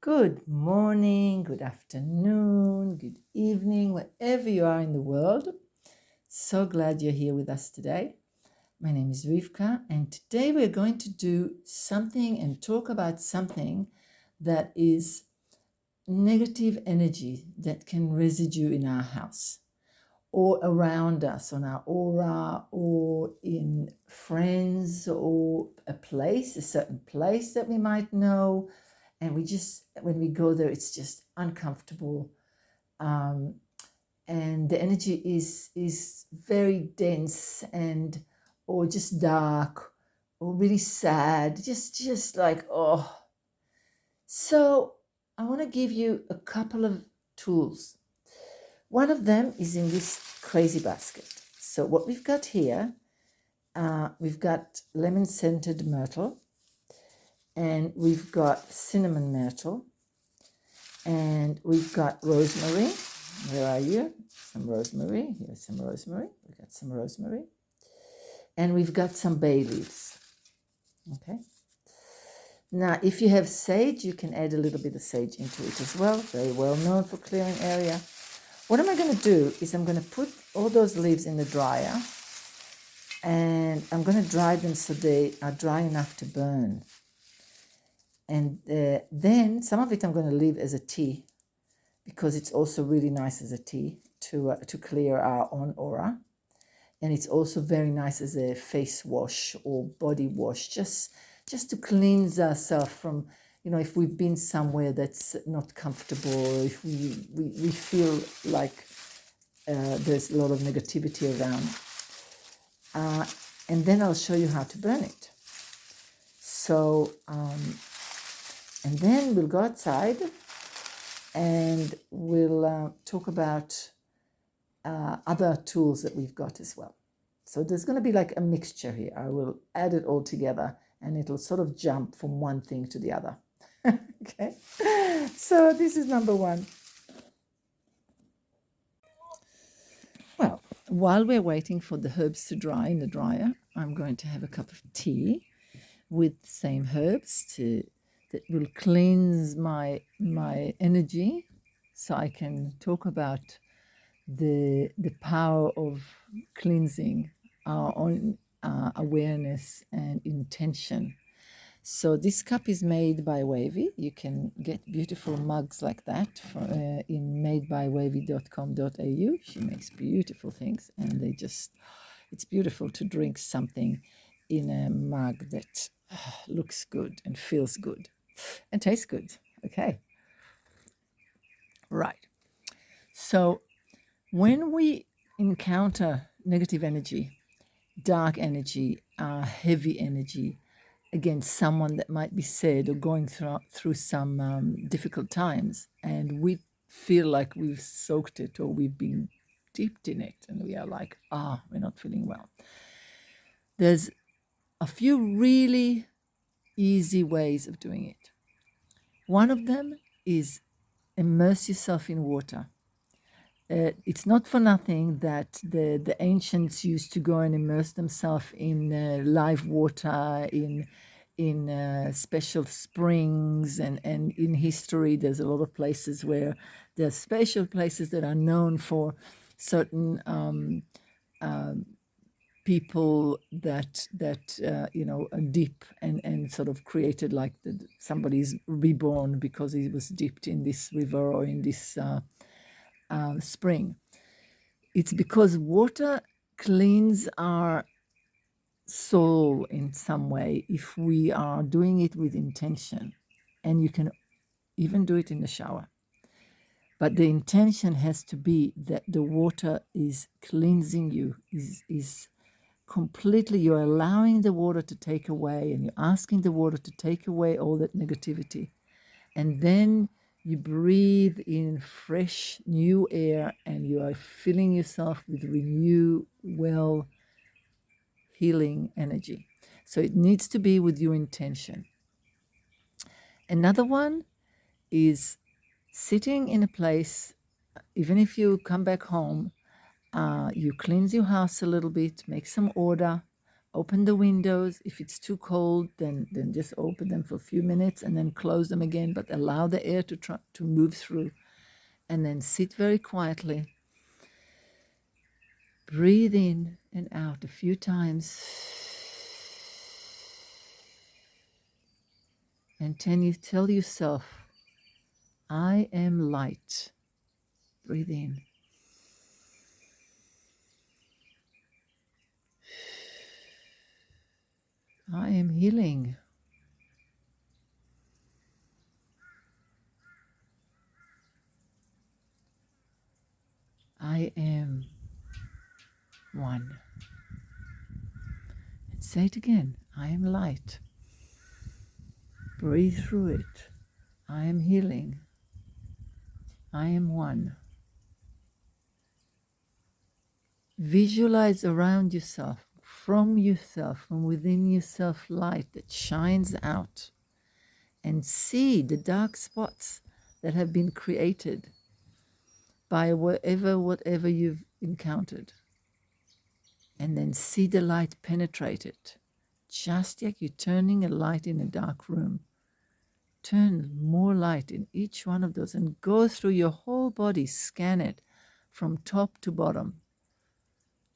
Good morning, good afternoon, good evening, wherever you are in the world. So glad you're here with us today. My name is Rivka, and today we're going to do something and talk about something that is negative energy that can residue in our house or around us on our aura or in friends or a certain place that we might know. And we just, when we go there, it's just uncomfortable. Um, and the energy is very dense and or just dark or really sad, just like, oh. So I want to give you a couple of tools. One of them is in this crazy basket. So what we've got here, we've got lemon-scented myrtle, and we've got cinnamon myrtle, and we've got rosemary. Where are you? Some rosemary. Here's some rosemary. We've got some rosemary. And we've got some bay leaves. Okay. Now, if you have sage, you can add a little bit of sage into it as well. Very well known for clearing area. What am I going to do is I'm going to put all those leaves in the dryer, and I'm going to dry them so they are dry enough to burn. And then some of it I'm going to leave as a tea, because it's also really nice as a tea to clear our own aura. And it's also very nice as a face wash or body wash, just to cleanse ourselves from, if we've been somewhere that's not comfortable, or if we feel like there's a lot of negativity around. And then I'll show you how to burn it. So, and then we'll go outside and we'll talk about other tools that we've got as well. So there's going to be like a mixture here. I will add it all together and it'll sort of jump from one thing to the other. Okay, so this is number one. Well, while we're waiting for the herbs to dry in the dryer, I'm going to have a cup of tea with the same herbs that will cleanse my energy, so I can talk about the power of cleansing our own awareness and intention. So this cup is made by Wavy. You can get beautiful mugs like that in madebywavy.com.au. She makes beautiful things, and it's beautiful to drink something in a mug that looks good and feels good and tastes good. Okay, right. So when we encounter negative energy, dark energy, heavy energy against someone that might be sad or going through some difficult times, and we feel like we've soaked it or we've been dipped in it, and we are like, we're not feeling well. There's a few really easy ways of doing it. One of them is immerse yourself in water. It's not for nothing that the ancients used to go and immerse themselves in live water, in special springs, and in history there's a lot of places where there's special places that are known for certain people that dip and sort of created like somebody's reborn because he was dipped in this river or in this spring. It's because water cleans our soul in some way if we are doing it with intention. And you can even do it in the shower. But the intention has to be that the water is cleansing you, is completely, you're allowing the water to take away, and you're asking the water to take away all that negativity. And then you breathe in fresh, new air, and you are filling yourself with renewed, well, healing energy. So it needs to be with your intention. Another one is sitting in a place, even if you come back home, you cleanse your house a little bit, make some order open the windows. If it's too cold, then just open them for a few minutes and then close them again, but allow the air to move through. And then sit very quietly. Breathe in and out a few times. And tell yourself, I am light. Breathe in. I am healing. I am one. And say it again. I am light. Breathe through it. I am healing. I am one. Visualize around yourself, from within yourself, light that shines out, and see the dark spots that have been created by whatever you've encountered. And then see the light penetrate it. Just like you're turning a light in a dark room. Turn more light in each one of those and go through your whole body, scan it from top to bottom.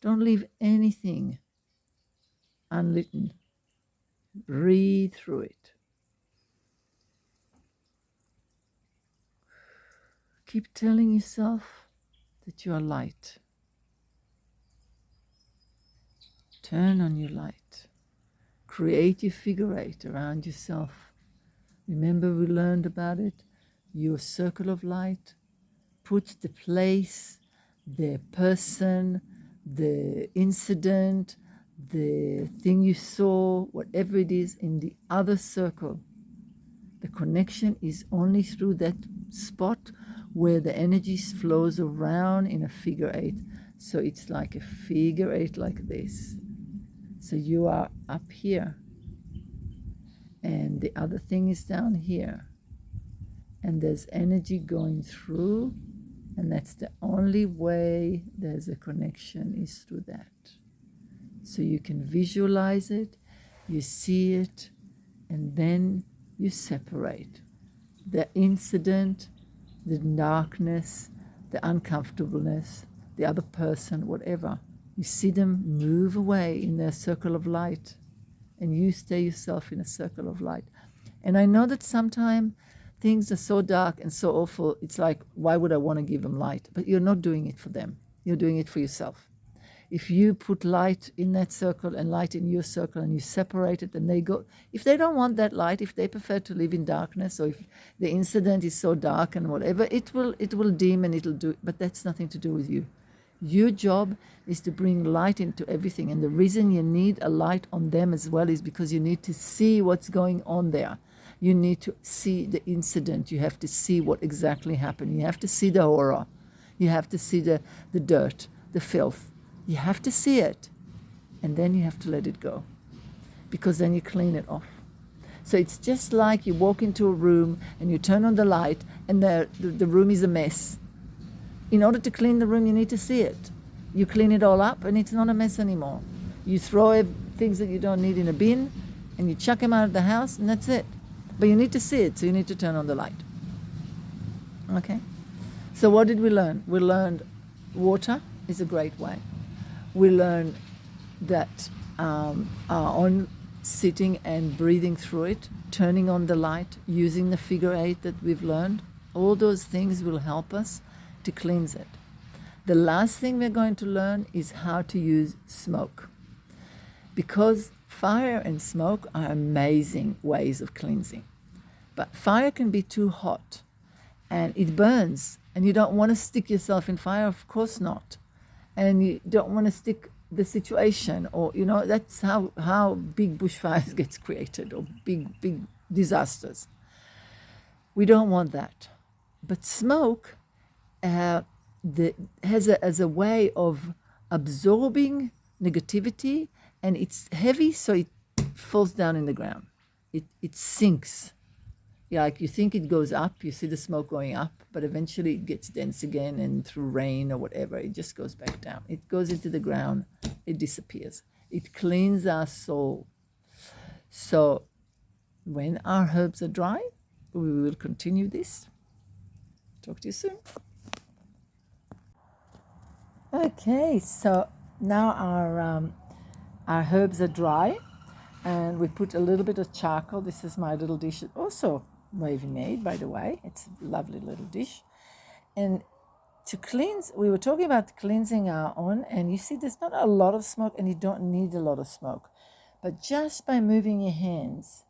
Don't leave anything unlit. Breathe through it. Keep telling yourself that you are light. Turn on your light. Create your figure eight around yourself. Remember we learned about it. Your circle of light. Put the place, the person, the incident, the thing you saw, whatever it is, in the other circle. The connection is only through that spot where the energy flows around in a figure eight. So it's like a figure eight like this. So you are up here. And the other thing is down here. And there's energy going through. And that's the only way there's a connection is through that. So you can visualize it, you see it, and then you separate the incident, the darkness, the uncomfortableness, the other person, whatever. You see them move away in their circle of light, and you stay yourself in a circle of light. And I know that sometimes things are so dark and so awful, it's like, why would I want to give them light? But you're not doing it for them. You're doing it for yourself. If you put light in that circle and light in your circle and you separate it and they go, if they don't want that light, if they prefer to live in darkness, or if the incident is so dark and whatever, it will dim and it'll do, but that's nothing to do with you. Your job is to bring light into everything. And the reason you need a light on them as well is because you need to see what's going on there. You need to see the incident. You have to see what exactly happened. You have to see the horror. You have to see the dirt, the filth. You have to see it. And then you have to let it go. Because then you clean it off. So it's just like you walk into a room and you turn on the light and the room is a mess. In order to clean the room, you need to see it. You clean it all up and it's not a mess anymore. You throw things that you don't need in a bin and you chuck them out of the house and that's it. But you need to see it, so you need to turn on the light. Okay? So what did we learn? We learned water is a great way. We learned that on sitting and breathing through it, turning on the light, using the figure eight that we've learned, all those things will help us to cleanse it. The last thing we're going to learn is how to use smoke. Because fire and smoke are amazing ways of cleansing. But fire can be too hot and it burns and you don't want to stick yourself in fire, of course not. And you don't want to stick the situation, or, that's how big bushfires gets created, or big disasters. We don't want that. But smoke has a way of absorbing negativity, and it's heavy, so it falls down in the ground. It sinks. Like you think it goes up, you see the smoke going up, but eventually it gets dense again, and through rain or whatever, it just goes back down. It goes into the ground, it disappears. It cleans our soul. So when our herbs are dry, we will continue this. Talk to you soon. Okay, so now our herbs are dry, and we put a little bit of charcoal. This is my little dish, also Wavy made, by the way. It's a lovely little dish. And to cleanse, we were talking about cleansing our own, and you see there's not a lot of smoke, and you don't need a lot of smoke. But just by moving your hands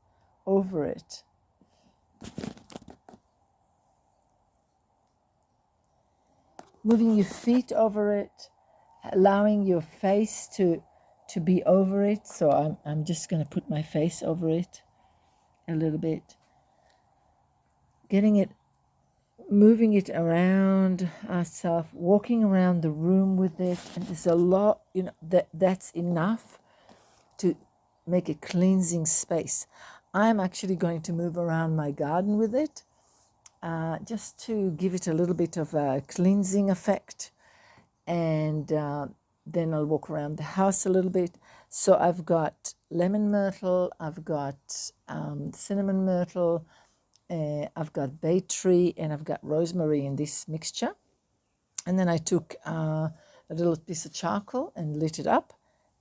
over it, moving your feet over it, allowing your face to be over it. So I'm just going to put my face over it a little bit, getting it, moving it around ourselves, walking around the room with it. And there's a lot, that's enough to make a cleansing space. I'm actually going to move around my garden with it, just to give it a little bit of a cleansing effect. And then I'll walk around the house a little bit. So I've got lemon myrtle, I've got cinnamon myrtle, I've got bay tree, and I've got rosemary in this mixture. And then I took a little piece of charcoal and lit it up,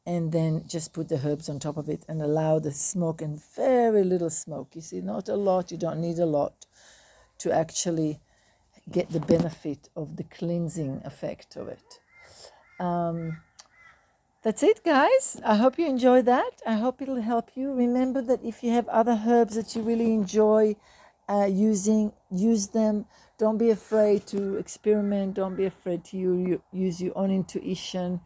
and then just put the herbs on top of it and allow the smoke, and very little smoke. You see, not a lot, you don't need a lot to actually get the benefit of the cleansing effect of it. That's it, guys. I hope you enjoy that. I hope it'll help you. Remember that if you have other herbs that you really enjoy using, use them. Don't be afraid to experiment. Don't be afraid to use your own intuition.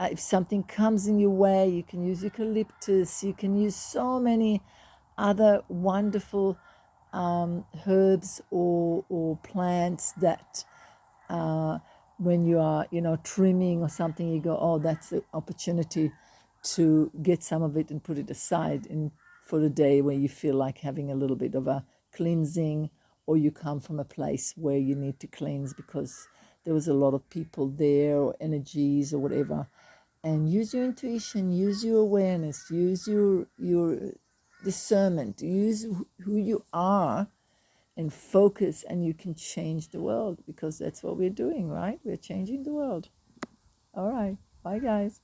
If something comes in your way, you can use eucalyptus. You can use so many other wonderful herbs or plants that when you are, trimming or something, you go, oh, that's an opportunity to get some of it and put it aside for the day where you feel like having a little bit of a cleansing, or you come from a place where you need to cleanse because there was a lot of people there or energies or whatever. And use your intuition, use your awareness, use your discernment, use who you are, and focus, and you can change the world, because that's what we're doing, right? We're changing the world. All right. Bye, guys.